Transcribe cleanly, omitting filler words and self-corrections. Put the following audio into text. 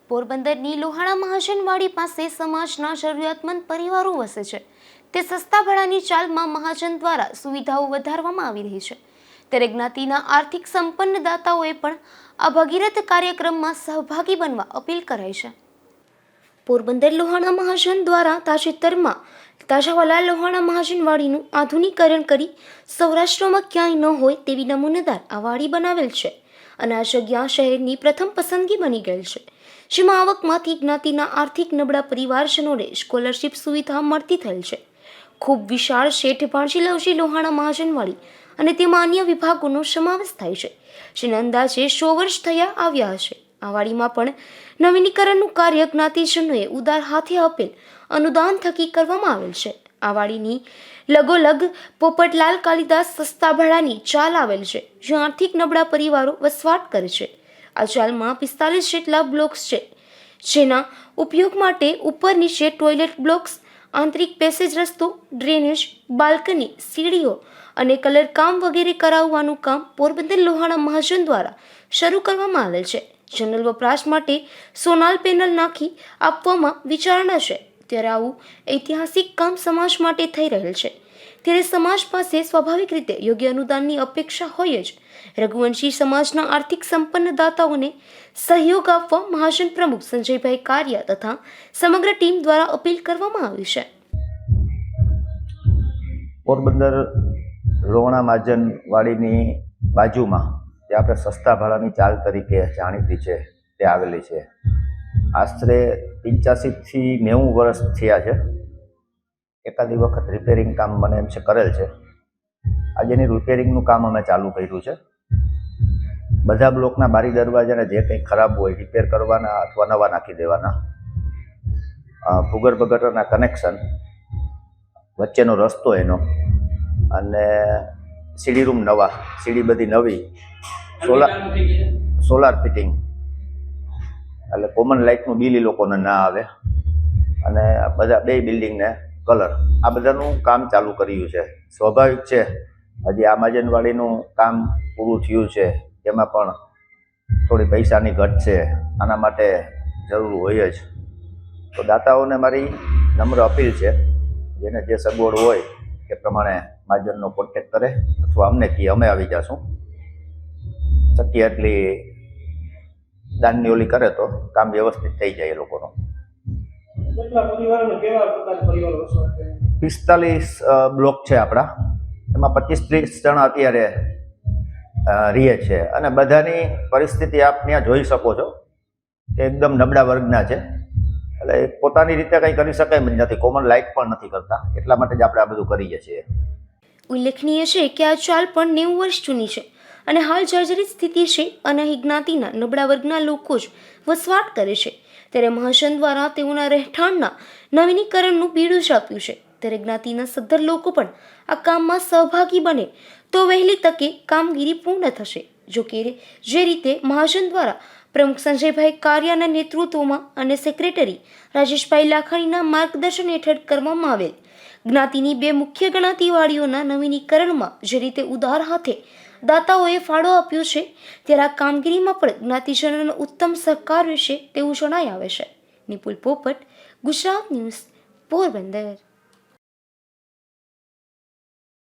પોરબંદરની લોહાણા મહાજનવાડી પાસે સમાજના જરૂરિયાતમંદ પરિવારો વસે છે. તે સસ્તા ભાડાની ચાલમાં મહાજન દ્વારા સુવિધાઓ વધારવામાં આવી રહી છે. ત્યારે જ્ઞાતિના આર્થિક સંપન્ન દાતાઓએ પણ આ ભગીરથ કાર્યક્રમમાં સહભાગી બનવા અપીલ કરાઈ છે. પોરબંદર લોહાણા મહાજન દ્વારા તાજેતરમાં તાજાવાલા લોહાણા મહાજનવાડીનું આધુનિકીકરણ કરી સૌરાષ્ટ્રમાં ક્યાંય ન હોય તેવી નમૂનેદાર આ વાડી બનાવેલ છે અને આ જગ્યા શહેરની પ્રથમ પસંદગી બની ગયેલ છે, જેમાં આવકમાંથી જ્ઞાતિના આર્થિક નબળા પરિવારજનોને સ્કોલરશીપ સુવિધા મળતી થયેલ છે. ખૂબ વિશાળ શેઠ ભાણજીલાલજી લોહાણા મહાજનવાડી અને તેમાં અન્ય વિભાગોનો સમાવેશ થાય છે, જેને અંદાજે 100 વર્ષ થયા આવ્યા હશે. આ વાડીમાં પણ નવીનીકરણનું કાર્ય જ્ઞાતિજનોએ ઉદાર હાથે આપેલ અનુદાન થકી કરવામાં આવેલ છે. આ વાડીની લગોલગ પોપટલાલ કાલિદાસ સસ્તા ભાડાની ચાલ આવેલ છે, જ્યાં આર્થિક નબળા પરિવારો વસવાટ કરે છે. આ ચાલમાં 45 જેટલા બ્લોક્સ છે, જેના ઉપયોગ માટે ઉપર નીચે ટોયલેટ બ્લોક્સ, આંતરિક પેસેજ રસ્તો, ડ્રેનેજ, બાલ્કની, સીડીઓ અને કલર કામ વગેરે કરાવવાનું કામ પોરબંદર લોહાણા મહાજન દ્વારા શરૂ કરવામાં આવેલ છે. જનરલ વપરાશ માટે સોલાર પેનલ નાખી આપવામાં વિચારણા છે. ત્યારે આવું ઐતિહાસિક કામ સમાજ માટે થઈ રહેલ છે, ત્યારે સમાજ પાસે સ્વાભાવિક રીતે યોગ્ય અનુદાનની અપેક્ષા હોય જ. રઘુવંશી સમાજના આર્થિક સંપન્ન દાતાઓને સહયોગ આપવા મહાજન પ્રમુખ સંજયભાઈ કારિયા તથા સમગ્ર ટીમ દ્વારા અપીલ કરવામાં આવી છે. પોરબંદર લોહાણા મહાજનવાડીની બાજુમાં જે આપણે સસ્તા ભાડાની ચાલ તરીકે જાણીતી છે તે આવેલી છે. આશરે 85 થી 90 વર્ષ થયા છે. એકાદી વખત રિપેરિંગ કામ મને એમ છે કરેલ છે. આજે એની રિપેરિંગનું કામ અમે ચાલુ કર્યું છે. બધા બ્લોકના બારી દરવાજાને જે કંઈ ખરાબ હોય રિપેર કરવાના અથવા નવા નાખી દેવાના. ભૂગર્ભ ગટરના કનેક્શન, વચ્ચેનો રસ્તો એનો, અને સીડી રૂમ નવા, સીડી બધી નવી, સોલાર ફિટિંગ, એટલે કોમન લાઇટનું બિલ એ લોકોને ના આવે, અને બધા 2 બિલ્ડિંગને કલર, આ બધાનું કામ ચાલુ કર્યું છે. સ્વાભાવિક છે હજી આ મહાજનવાડીનું કામ પૂરું થયું છે, એમાં પણ થોડી પૈસાની ઘટ છે. આના માટે જરૂર હોય જ. તો દાતાઓને મારી નમ્ર અપીલ છે, જેને જે સગવડ હોય એ પ્રમાણે મહાજનનો કોન્ટેક્ટ કરે અથવા અમને કહે, અમે આવી જઈશું. શક્ય એટલી દાનની ઓલી કરે તો કામ વ્યવસ્થિત થઈ જાય એ લોકોનો. 45 બ્લોક છે આપણા, એમાં 25-30 જણા અત્યારે રહે છે, અને બધાની પરિસ્થિતિ આપ ત્યાં જોઈ શકો છો કે એકદમ નબળા વર્ગના છે. એટલે પોતાની રીતે કંઈ કરી શકાય એમ નથી, કોમન લાઇટ પણ નથી કરતા, એટલા માટે જ આપણે આ બધું કરીએ છીએ. ઉલ્લેખનીય છે કે આ ચાલ પણ 90 વર્ષ જૂની છે અને હાલ જર્જરિત સ્થિતિ છે અને અહીં જ્ઞાતિના નબળા વર્ગના લોકો જ વસવાટ કરે છે. ત્યારે મહાજન દ્વારા તેઓના રહેઠાણના નવીનીકરણનું બીડું જ આપ્યું છે. ત્યારે જ્ઞાતિના સદ્ધર લોકો પણ આ કામમાં સહભાગી બને તો વહેલી તકે કામગીરી પૂર્ણ થશે. જોકે જે રીતે મહાજન દ્વારા પ્રમુખ સંજયભાઈ કારિયાના નેતૃત્વમાં અને સેક્રેટરી રાજેશભાઈ લાખાણીના માર્ગદર્શન હેઠળ કરવામાં આવેલ જ્ઞાતિની 2 મુખ્ય જ્ઞાતિવાડીઓના નવીનીકરણમાં જે રીતે ઉદાર હાથે દાતાઓએ ફાળો આપ્યો છે, ત્યારે આ કામગીરીમાં પણ જ્ઞાતિજનોનો ઉત્તમ સહકાર રહેશે તેવું જણાઈ આવે છે. નિપુલ પોપટ, ગુજરાત ન્યૂઝ, પોરબંદર.